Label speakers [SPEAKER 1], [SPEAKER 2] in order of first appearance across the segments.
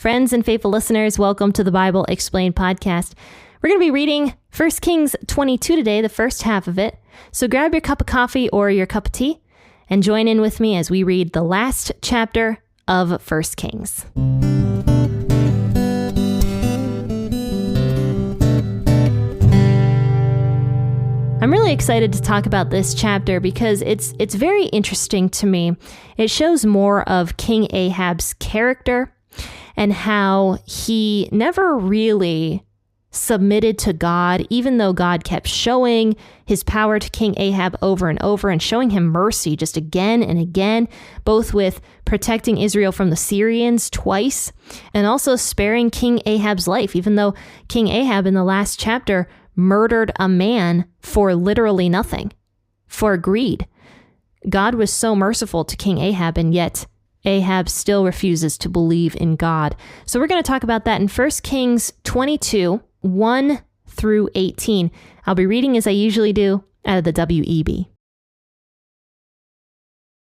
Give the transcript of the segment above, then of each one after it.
[SPEAKER 1] Friends and faithful listeners, welcome to the Bible Explained podcast. We're going to be reading 1 Kings 22 today, the first half of it. So grab your cup of coffee or your cup of tea and join in with me as we read the last chapter of 1 Kings. I'm really excited to talk about this chapter because it's very interesting to me. It shows more of King Ahab's character and how he never really submitted to God, even though God kept showing his power to King Ahab over and over and showing him mercy just again and again, both with protecting Israel from the Syrians twice and also sparing King Ahab's life, even though King Ahab in the last chapter murdered a man for literally nothing, for greed. God was so merciful to King Ahab, and yet Ahab still refuses to believe in God. So we're going to talk about that in 1 Kings 22, 1 through 18. I'll be reading as I usually do out of the WEB.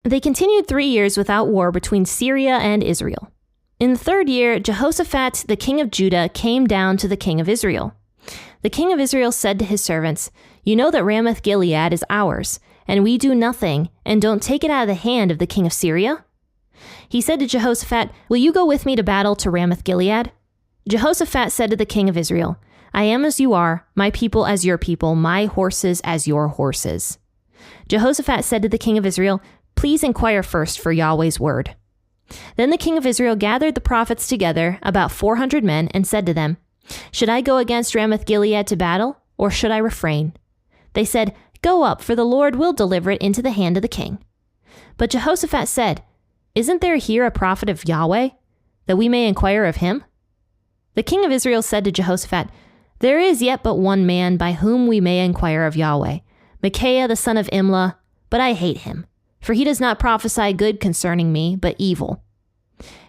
[SPEAKER 1] They continued 3 years without war between Syria and Israel. In the third year, Jehoshaphat, the king of Judah, came down to the king of Israel. The king of Israel said to his servants, "You know that Ramoth-Gilead is ours, and we do nothing and don't take it out of the hand of the king of Syria?" He said to Jehoshaphat, "Will you go with me to battle to Ramoth-Gilead?" Jehoshaphat said to the king of Israel, "I am as you are, my people as your people, my horses as your horses." Jehoshaphat said to the king of Israel, "Please inquire first for Yahweh's word." Then the king of Israel gathered the prophets together, about 400 men, and said to them, "Should I go against Ramoth-Gilead to battle, or should I refrain?" They said, "Go up, for the Lord will deliver it into the hand of the king." But Jehoshaphat said, "Isn't there here a prophet of Yahweh, that we may inquire of him?" The king of Israel said to Jehoshaphat, "There is yet but one man by whom we may inquire of Yahweh, Micaiah the son of Imlah, but I hate him, for he does not prophesy good concerning me, but evil."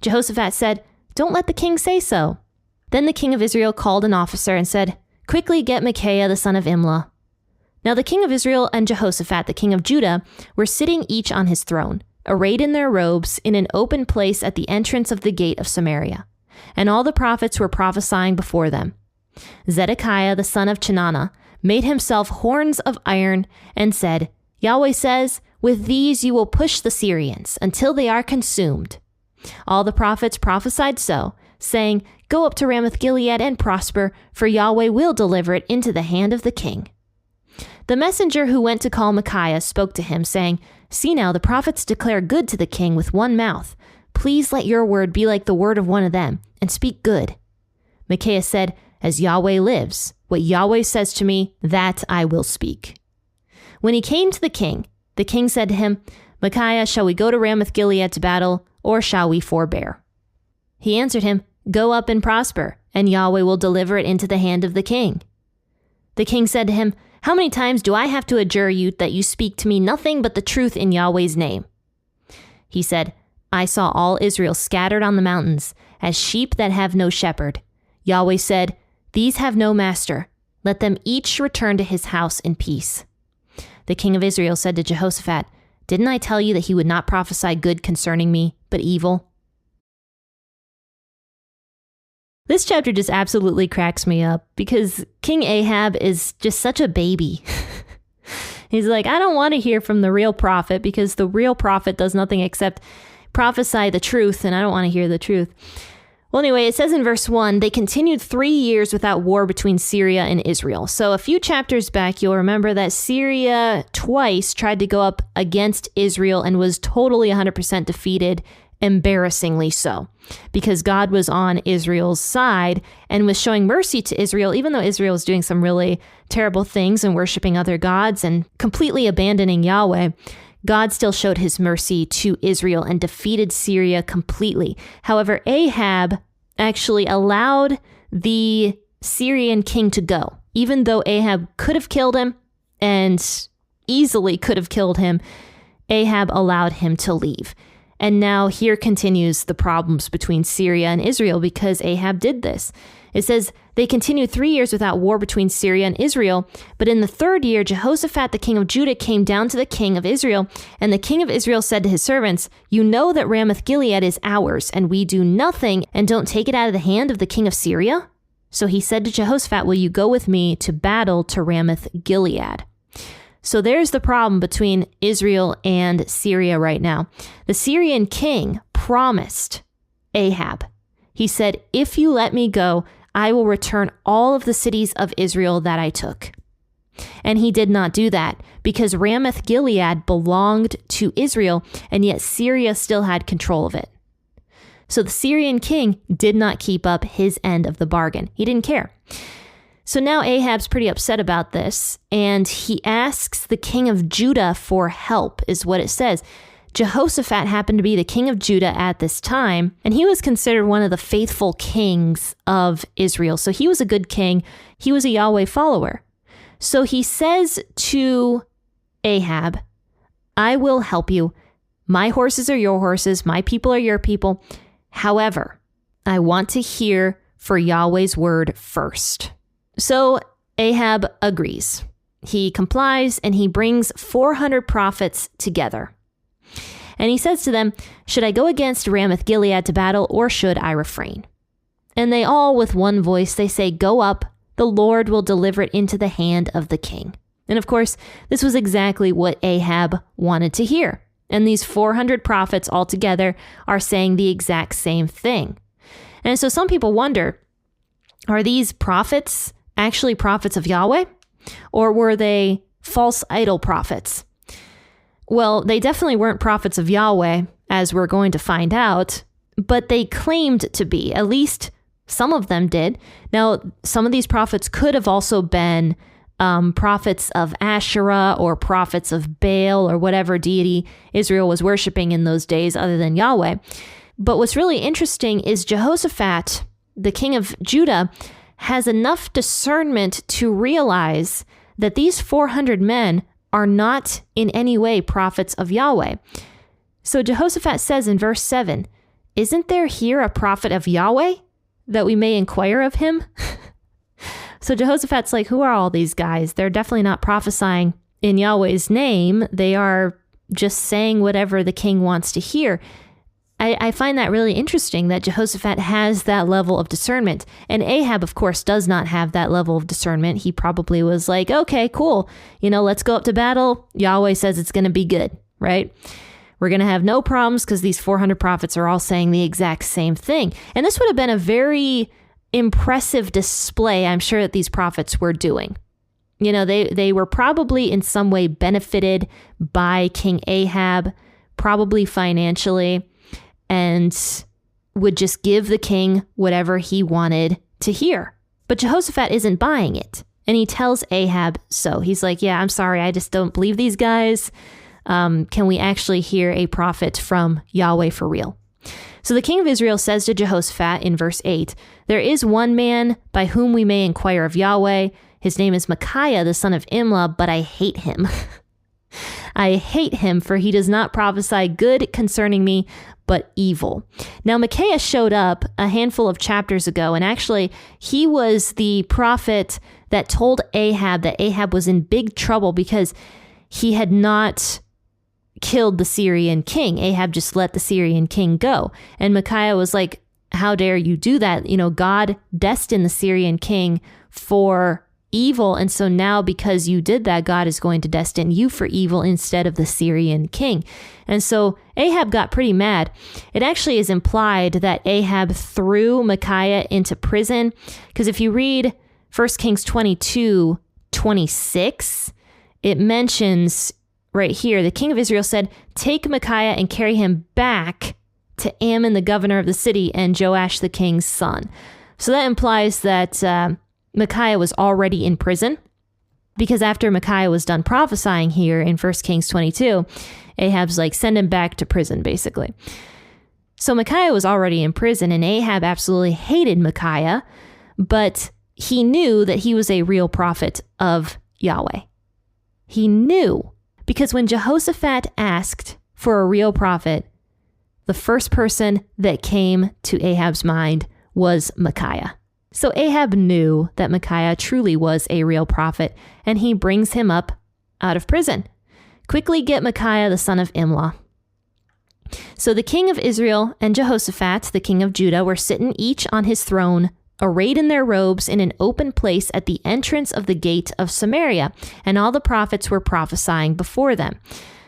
[SPEAKER 1] Jehoshaphat said, "Don't let the king say so." Then the king of Israel called an officer and said, "Quickly get Micaiah the son of Imlah." Now the king of Israel and Jehoshaphat the king of Judah were sitting each on his throne, arrayed in their robes, in an open place at the entrance of the gate of Samaria. And all the prophets were prophesying before them. Zedekiah the son of Chenaanah made himself horns of iron and said, "Yahweh says, with these you will push the Syrians until they are consumed." All the prophets prophesied so, saying, "Go up to Ramoth-Gilead and prosper, for Yahweh will deliver it into the hand of the king." The messenger who went to call Micaiah spoke to him, saying, "See now, the prophets declare good to the king with one mouth. Please let your word be like the word of one of them, and speak good." Micaiah said, "As Yahweh lives, what Yahweh says to me, that I will speak." When he came to the king said to him, "Micaiah, shall we go to Ramoth-Gilead to battle, or shall we forbear?" He answered him, "Go up and prosper, and Yahweh will deliver it into the hand of the king." The king said to him, "How many times do I have to adjure you that you speak to me nothing but the truth in Yahweh's name?" He said, "I saw all Israel scattered on the mountains, as sheep that have no shepherd. Yahweh said, 'These have no master. Let them each return to his house in peace.'" The king of Israel said to Jehoshaphat, "Didn't I tell you that he would not prophesy good concerning me, but evil?" This chapter just absolutely cracks me up because King Ahab is just such a baby. He's like, I don't want to hear from the real prophet because the real prophet does nothing except prophesy the truth, and I don't want to hear the truth. Well, anyway, it says in verse 1, they continued 3 years without war between Syria and Israel. So a few chapters back, you'll remember that Syria twice tried to go up against Israel and was totally 100% defeated, embarrassingly so, because God was on Israel's side and was showing mercy to Israel, even though Israel was doing some really terrible things and worshiping other gods and completely abandoning Yahweh. God still showed his mercy to Israel and defeated Syria completely. However, Ahab actually allowed the Syrian king to go. Even though Ahab could have killed him and easily could have killed him, Ahab allowed him to leave. And now here continues the problems between Syria and Israel because Ahab did this. It says, they continued 3 years without war between Syria and Israel. But in the 3rd year, Jehoshaphat, the king of Judah, came down to the king of Israel. And the king of Israel said to his servants, you know that Ramoth-Gilead is ours, and we do nothing and don't take it out of the hand of the king of Syria? So he said to Jehoshaphat, will you go with me to battle to Ramoth-Gilead? So there's the problem between Israel and Syria right now. The Syrian king promised Ahab. He said, if you let me go, I will return all of the cities of Israel that I took. And he did not do that because Ramoth-Gilead belonged to Israel, and yet Syria still had control of it. So the Syrian king did not keep up his end of the bargain. He didn't care. So now Ahab's pretty upset about this, and he asks the king of Judah for help, is what it says. Jehoshaphat happened to be the king of Judah at this time, and he was considered one of the faithful kings of Israel. So he was a good king. He was a Yahweh follower. So he says to Ahab, I will help you. My horses are your horses. My people are your people. However, I want to hear for Yahweh's word first. So Ahab agrees. He complies, and he brings 400 prophets together. And he says to them, should I go against Ramoth-Gilead to battle, or should I refrain? And they all, with one voice, they say, go up, the Lord will deliver it into the hand of the king. And of course, this was exactly what Ahab wanted to hear. And these 400 prophets all together are saying the exact same thing. And so some people wonder, are these prophets actually prophets of Yahweh? Or were they false idol prophets? Well, they definitely weren't prophets of Yahweh, as we're going to find out, but they claimed to be. At least some of them did. Now, some of these prophets could have also been prophets of Asherah or prophets of Baal or whatever deity Israel was worshiping in those days other than Yahweh. But what's really interesting is Jehoshaphat, the king of Judah, has enough discernment to realize that these 400 men are not in any way prophets of Yahweh. So Jehoshaphat says in verse 7, isn't there here a prophet of Yahweh that we may inquire of him? So Jehoshaphat's like, who are all these guys? They're definitely not prophesying in Yahweh's name. They are just saying whatever the king wants to hear. I find that really interesting that Jehoshaphat has that level of discernment. And Ahab, of course, does not have that level of discernment. He probably was like, okay, cool. Let's go up to battle. Yahweh says it's going to be good, right? We're going to have no problems because these 400 prophets are all saying the exact same thing. And this would have been a very impressive display, I'm sure, that these prophets were doing. They were probably in some way benefited by King Ahab, probably financially, and would just give the king whatever he wanted to hear. But Jehoshaphat isn't buying it. And he tells Ahab so. He's like, yeah, I'm sorry, I just don't believe these guys. Can we actually hear a prophet from Yahweh for real? So the king of Israel says to Jehoshaphat in verse 8, there is one man by whom we may inquire of Yahweh. His name is Micaiah, the son of Imlah, but I hate him. I hate him, for he does not prophesy good concerning me, but evil. Now, Micaiah showed up a handful of chapters ago, and actually, he was the prophet that told Ahab that Ahab was in big trouble because he had not killed the Syrian king. Ahab just let the Syrian king go. And Micaiah was like, how dare you do that? God destined the Syrian king for evil. And so now because you did that, God is going to destine you for evil instead of the Syrian king. And so Ahab got pretty mad. It actually is implied that Ahab threw Micaiah into prison. Because if you read 1 Kings 22:26, it mentions right here, the king of Israel said, take Micaiah and carry him back to Ammon, the governor of the city, and Joash, the king's son. So that implies that Micaiah was already in prison, because after Micaiah was done prophesying here in 1 Kings 22, Ahab's like, send him back to prison, basically. So Micaiah was already in prison, and Ahab absolutely hated Micaiah, but he knew that he was a real prophet of Yahweh. He knew, because when Jehoshaphat asked for a real prophet, the first person that came to Ahab's mind was Micaiah. So Ahab knew that Micaiah truly was a real prophet, and he brings him up out of prison. Quickly get Micaiah, the son of Imlah. So the king of Israel and Jehoshaphat, the king of Judah, were sitting each on his throne, arrayed in their robes in an open place at the entrance of the gate of Samaria, and all the prophets were prophesying before them.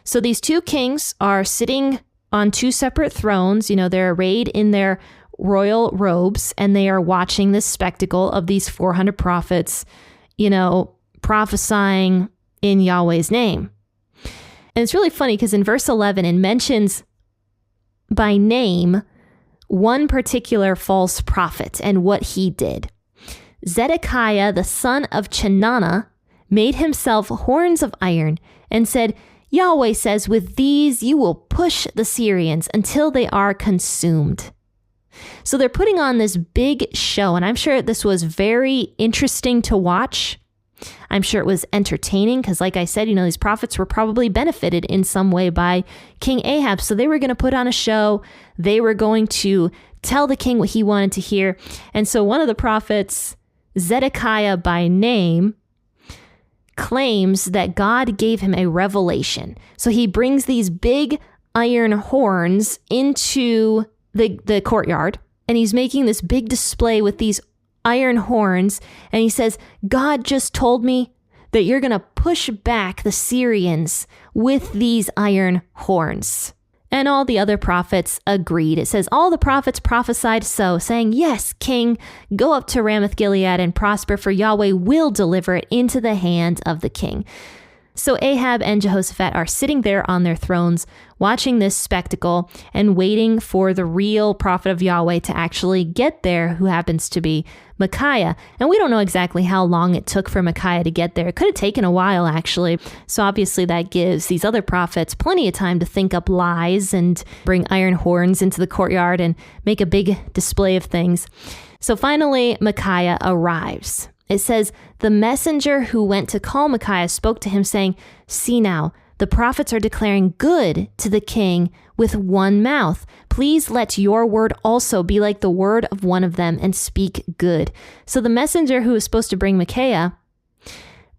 [SPEAKER 1] So these two kings are sitting on two separate thrones. They're arrayed in their royal robes, and they are watching this spectacle of these 400 prophets, prophesying in Yahweh's name. And it's really funny because in verse 11, it mentions by name one particular false prophet and what he did. Zedekiah, the son of Chenaanah, made himself horns of iron and said, Yahweh says, with these you will push the Syrians until they are consumed. So they're putting on this big show, and I'm sure this was very interesting to watch. I'm sure it was entertaining because, like I said, these prophets were probably benefited in some way by King Ahab. So they were going to put on a show. They were going to tell the king what he wanted to hear. And so one of the prophets, Zedekiah by name, claims that God gave him a revelation. So he brings these big iron horns into the courtyard, and he's making this big display with these iron horns, and he says, God just told me that you're going to push back the Syrians with these iron horns. And all the other prophets agreed. It says, all the prophets prophesied so, saying, yes, king, go up to Ramoth Gilead and prosper, for Yahweh will deliver it into the hand of the king. So Ahab and Jehoshaphat are sitting there on their thrones, watching this spectacle and waiting for the real prophet of Yahweh to actually get there, who happens to be Micaiah. And we don't know exactly how long it took for Micaiah to get there. It could have taken a while, actually. So obviously that gives these other prophets plenty of time to think up lies and bring iron horns into the courtyard and make a big display of things. So finally, Micaiah arrives. It says, the messenger who went to call Micaiah spoke to him, saying, see now, the prophets are declaring good to the king with one mouth. Please let your word also be like the word of one of them and speak good. So the messenger who was supposed to bring Micaiah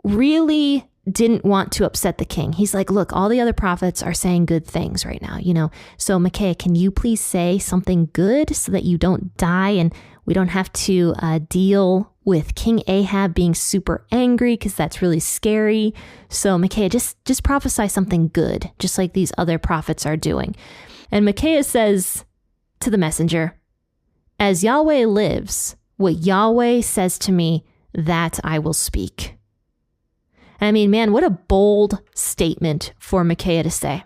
[SPEAKER 1] really didn't want to upset the king. He's like, look, all the other prophets are saying good things right now, So Micaiah, can you please say something good so that you don't die and we don't have to deal with King Ahab being super angry, because that's really scary. So Micaiah, just prophesy something good, just like these other prophets are doing. And Micaiah says to the messenger, as Yahweh lives, what Yahweh says to me, that I will speak. I mean, man, what a bold statement for Micaiah to say.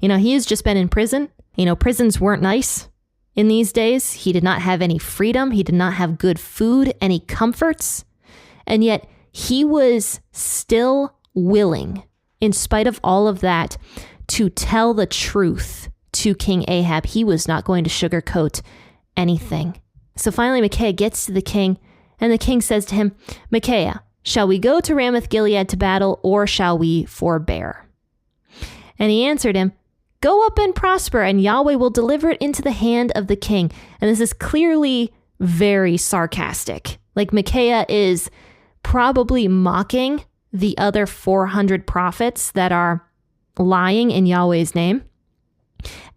[SPEAKER 1] He has just been in prison. Prisons weren't nice. In these days, he did not have any freedom. He did not have good food, any comforts. And yet he was still willing, in spite of all of that, to tell the truth to King Ahab. He was not going to sugarcoat anything. So finally, Micaiah gets to the king, and the king says to him, Micaiah, shall we go to Ramoth Gilead to battle, or shall we forbear? And he answered him, go up and prosper, and Yahweh will deliver it into the hand of the king. And this is clearly very sarcastic. Like Micaiah is probably mocking the other 400 prophets that are lying in Yahweh's name.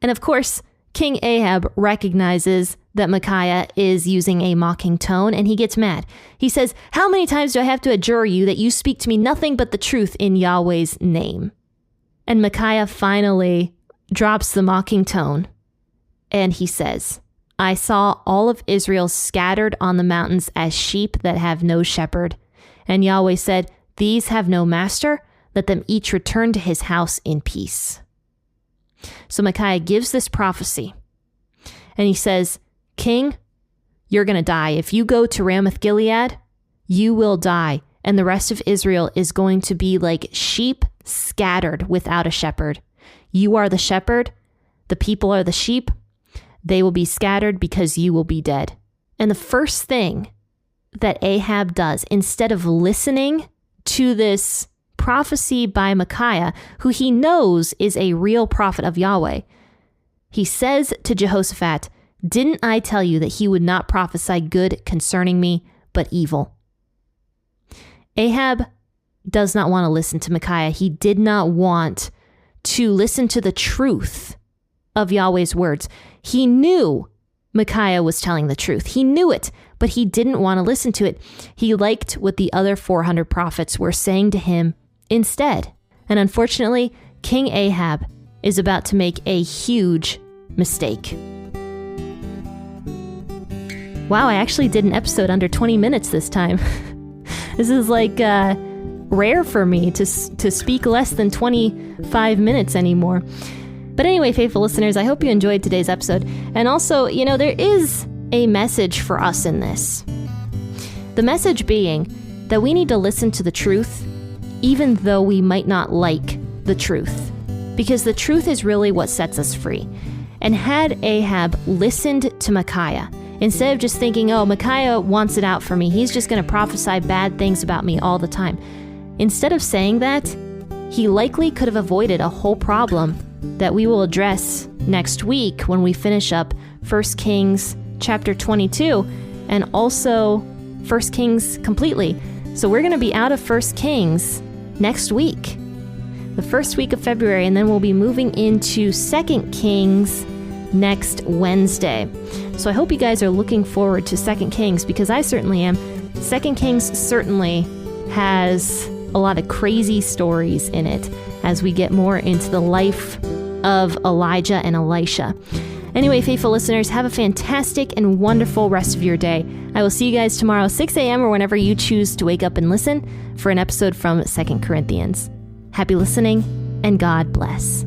[SPEAKER 1] And of course, King Ahab recognizes that Micaiah is using a mocking tone, and he gets mad. He says, how many times do I have to adjure you that you speak to me nothing but the truth in Yahweh's name? And Micaiah finally drops the mocking tone, and he says, I saw all of Israel scattered on the mountains as sheep that have no shepherd. And Yahweh said, these have no master, let them each return to his house in peace. So Micaiah gives this prophecy, and he says, King, you're going to die. If you go to Ramoth Gilead, you will die, and the rest of Israel is going to be like sheep scattered without a shepherd. You are the shepherd, the people are the sheep. They will be scattered because you will be dead. And the first thing that Ahab does, instead of listening to this prophecy by Micaiah, who he knows is a real prophet of Yahweh, He says to Jehoshaphat, "Didn't I tell you that he would not prophesy good concerning me, but evil?" Ahab does not want to listen to Micaiah. He did not want to listen to the truth of Yahweh's words. He knew Micaiah was telling the truth. He knew it, but he didn't want to listen to it. He liked what the other 400 prophets were saying to him instead. And unfortunately, King Ahab is about to make a huge mistake. Wow, I actually did an episode under 20 minutes this time. This is like rare for me to speak less than 25 minutes anymore. But anyway, faithful listeners, I hope you enjoyed today's episode. And also, there is a message for us in this. The message being that we need to listen to the truth, even though we might not like the truth, because the truth is really what sets us free. And had Ahab listened to Micaiah, instead of just thinking, oh, Micaiah wants it out for me, he's just going to prophesy bad things about me all the time. Instead of saying that, he likely could have avoided a whole problem that we will address next week when we finish up 1 Kings chapter 22 and also 1 Kings completely. So we're going to be out of 1 Kings next week, the first week of February, and then we'll be moving into 2 Kings next Wednesday. So I hope you guys are looking forward to 2 Kings, because I certainly am. 2 Kings certainly has a lot of crazy stories in it as we get more into the life of Elijah and Elisha. Anyway, faithful listeners, have a fantastic and wonderful rest of your day. I will see you guys tomorrow, 6 a.m. or whenever you choose to wake up and listen for an episode from 2 Corinthians. Happy listening, and God bless.